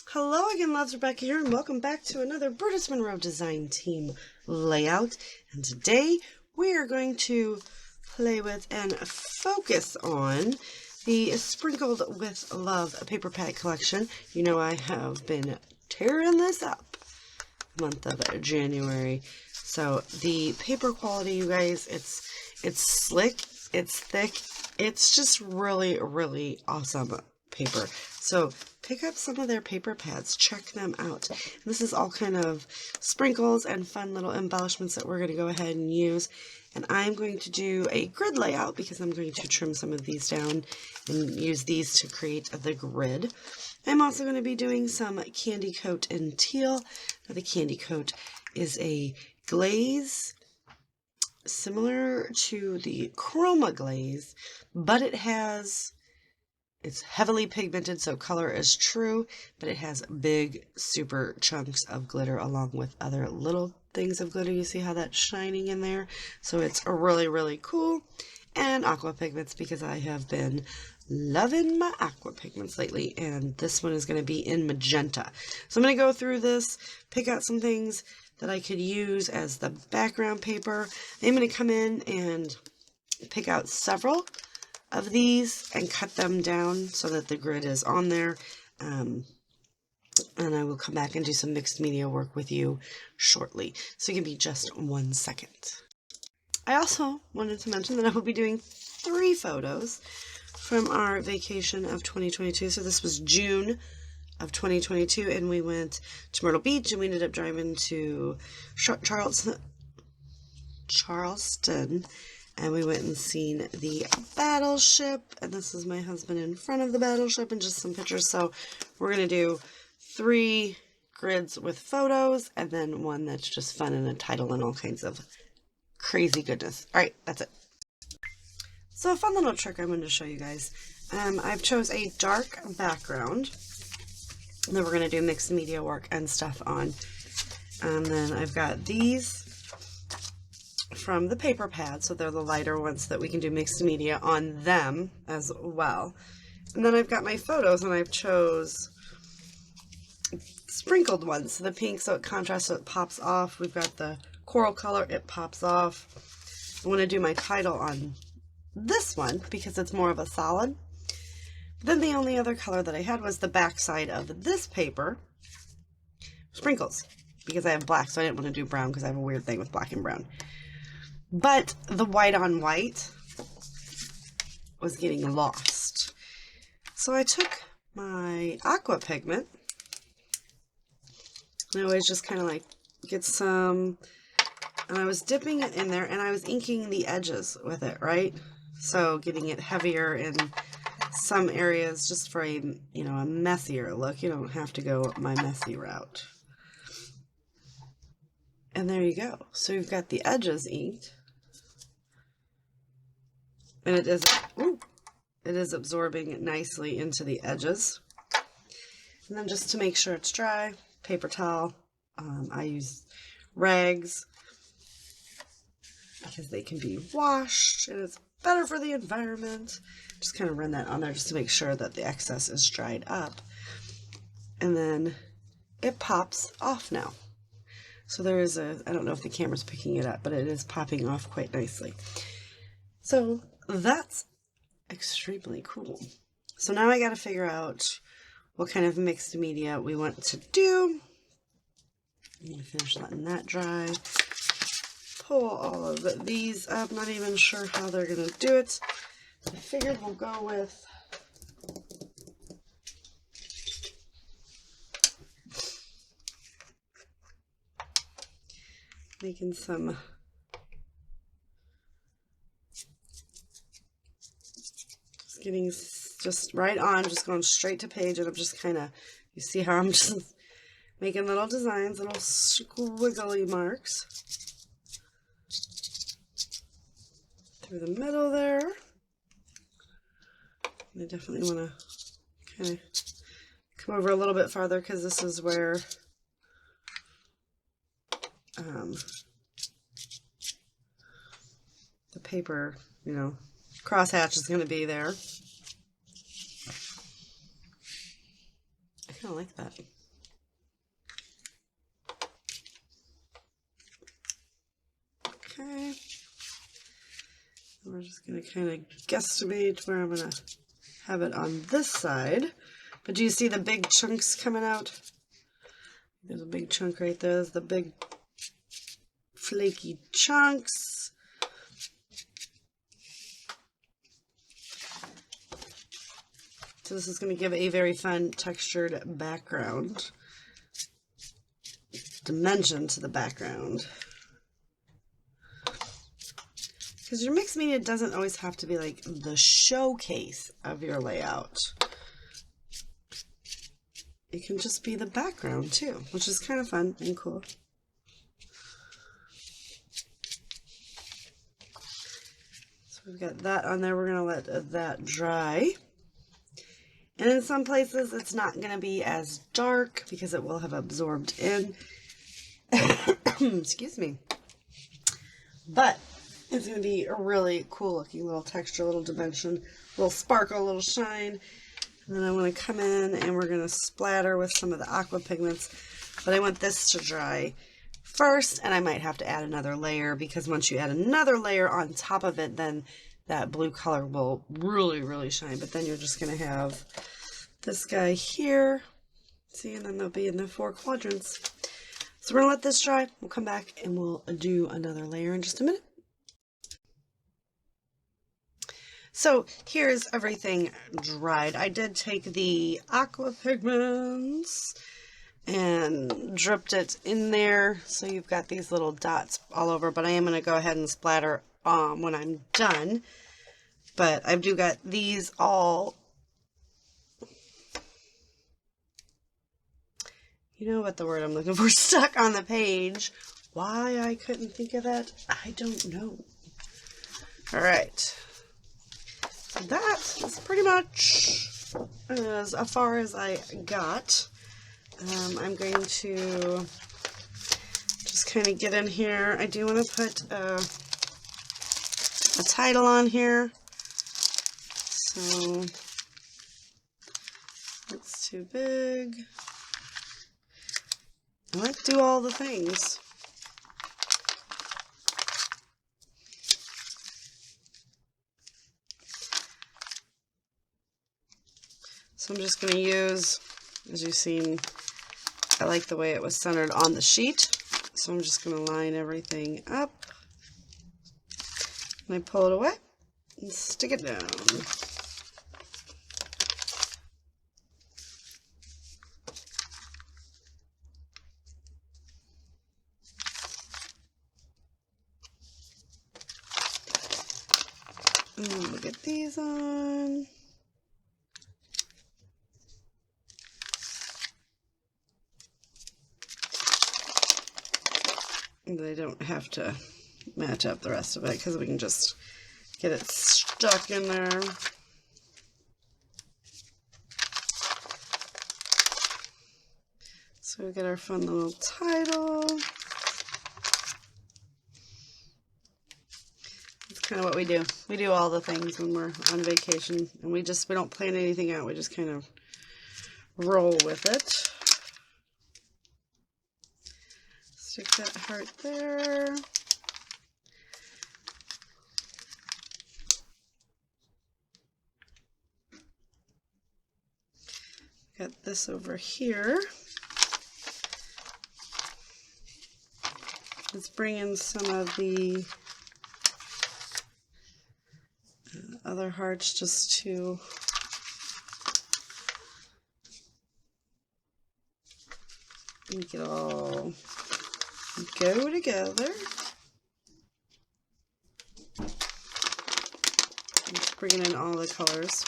Hello again, loves, Rebecca here, and welcome back to another Brutus Monroe Design Team layout. And today we are going to play with and focus on the Sprinkled with Love paper pad collection. You know I have been tearing this up month of January. So the paper quality, you guys, it's slick, it's thick, it's just really, really awesome paper. So pick up some of their paper pads, check them out. This is all kind of sprinkles and fun little embellishments that we're going to go ahead and use. And I'm going to do a grid layout because I'm going to trim some of these down and use these to create the grid. I'm also going to be doing some candy coat in teal. Now the candy coat is a glaze similar to the chroma glaze, but it's heavily pigmented, so color is true, but it has big, super chunks of glitter along with other little things of glitter. You see how that's shining in there? So it's really, really cool. And Aqua Pigments, because I have been loving my Aqua Pigments lately, and this one is going to be in magenta. So I'm going to go through this, pick out some things that I could use as the background paper. I'm going to come in and pick out several of these and cut them down so that the grid is on there, and I will come back and do some mixed media work with you shortly. So give me just 1 second. I also wanted to mention that I will be doing 3 photos from our vacation of 2022. So this was June of 2022, and we went to Myrtle Beach, and we ended up driving to Charleston, and we went and seen the battleship, and this is my husband in front of the battleship and just some pictures. So we're going to do 3 grids with photos and then one that's just fun and a title and all kinds of crazy goodness. All right, that's it. So a fun little trick I'm going to show you guys. I've chose a dark background that we're going to do mixed media work and stuff on. And then I've got these from the paper pad, so they're the lighter ones that we can do mixed media on them as well. And then I've got my photos, and I've chose sprinkled ones, so the pink, so it contrasts, so it pops off. We've got the coral color, it pops off. I want to do my title on this one because it's more of a solid. Then the only other color that I had was the back side of this paper, sprinkles, because I have black, so I didn't want to do brown because I have a weird thing with black and brown. But the white on white was getting lost. So I took my Aqua pigment, and I always just kind of like get some, and I was dipping it in there, and I was inking the edges with it, right? So getting it heavier in some areas just for a, you know, a messier look. You don't have to go my messy route. And there you go. So you've got the edges inked. And it is absorbing nicely into the edges. And then just to make sure it's dry, paper towel. I use rags because they can be washed and it's better for the environment. Just kind of run that on there just to make sure that the excess is dried up. And then it pops off now. So there is a, I don't know if the camera's picking it up, but it is popping off quite nicely. So that's extremely cool. So now I got to figure out what kind of mixed media we want to do. I'm going to finish letting that dry. Pull all of these up. Not even sure how they're going to do it. I figured we'll go with making some getting just right on, just going straight to page, and I'm just kind of, you see how I'm just making little designs, little squiggly marks through the middle there. I definitely want to kind of come over a little bit farther because this is where the paper, you know, crosshatch is going to be there. I kind of like that. Okay. We're just going to kind of guesstimate where I'm going to have it on this side. But do you see the big chunks coming out? There's a big chunk right there. There's the big flaky chunks. So this is going to give a very fun textured background dimension to the background. Because your mixed media doesn't always have to be like the showcase of your layout. It can just be the background too, which is kind of fun and cool. So we've got that on there. We're going to let that dry. And in some places it's not going to be as dark because it will have absorbed in. Excuse me. But it's going to be a really cool looking little texture, little dimension, little sparkle, little shine. And then I want to come in and we're going to splatter with some of the aqua pigments. But I want this to dry first, and I might have to add another layer, because once you add another layer on top of it, then that blue color will really, really shine. But then you're just going to have this guy here. See, and then they'll be in the 4 quadrants. So we're going to let this dry. We'll come back and we'll do another layer in just a minute. So here's everything dried. I did take the aqua pigments and dripped it in there. So you've got these little dots all over, but I am going to go ahead and splatter when I'm done. But I do got these all, you know what the word I'm looking for, stuck on the page. Why I couldn't think of that, I don't know. All right. That is pretty much as far as I got. I'm going to just kind of get in here. I do want to put a title on here. So it's too big. I like to do all the things. So I'm just going to use, as you've seen, I like the way it was centered on the sheet. So I'm just going to line everything up. And I pull it away and stick it down. And then we'll get these on. They don't have to match up the rest of it because we can just get it stuck in there. So we get our fun little title. That's kind of what we do. We do all the things when we're on vacation, and we don't plan anything out. We just kind of roll with it. Stick that heart there. Got this over here. Let's bring in some of the other hearts just to make it all go together. Just bringing in all the colors.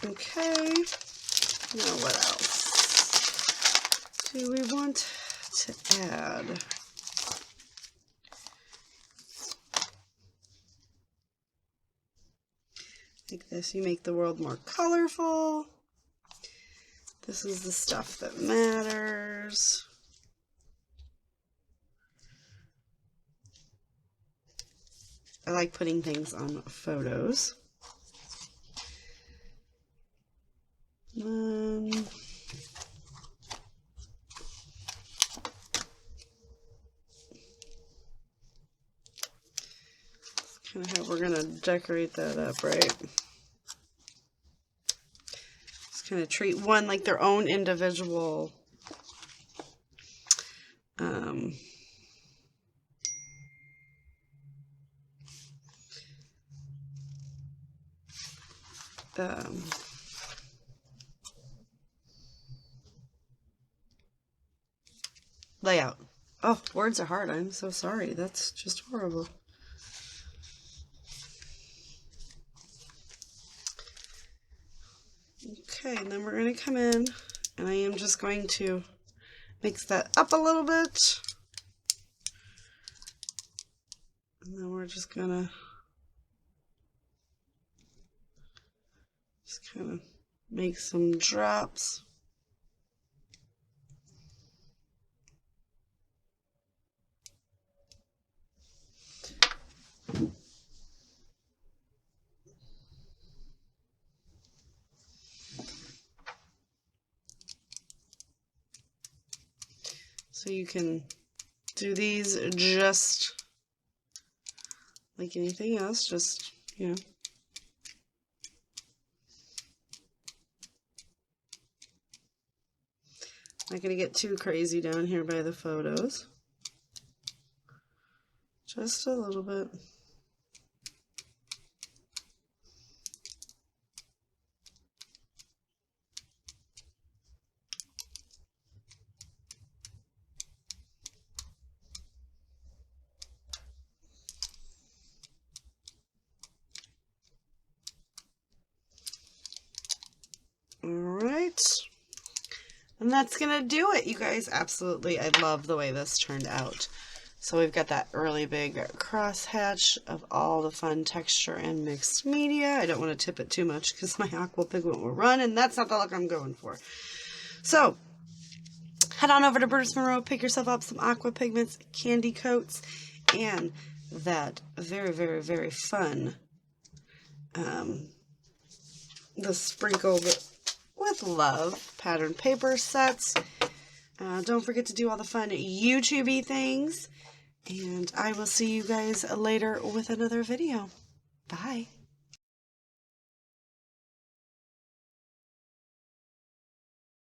Okay, now what else do we want to add? Like this, you make the world more colorful. This is the stuff that matters. I like putting things on photos. Kind of how we're going to decorate that up, right? Just kind of treat one like their own individual layout. Oh, words are hard. I'm so sorry. That's just horrible. Okay, and then we're going to come in, and I am just going to mix that up a little bit. And then we're just going to kind of make some drops. So you can do these just like anything else, just, you know. Not going to get too crazy down here by the photos. Just a little bit. Alright, and that's gonna do it, you guys. Absolutely, I love the way this turned out. So we've got that really big crosshatch of all the fun texture and mixed media. I don't want to tip it too much because my aqua pigment will run, and that's not the look I'm going for. So head on over to Brutus Monroe, pick yourself up some aqua pigments, candy coats, and that very, very, very fun the sprinkled with love pattern paper sets. Don't forget to do all the fun YouTube-y things, and I will see you guys later with another video. Bye.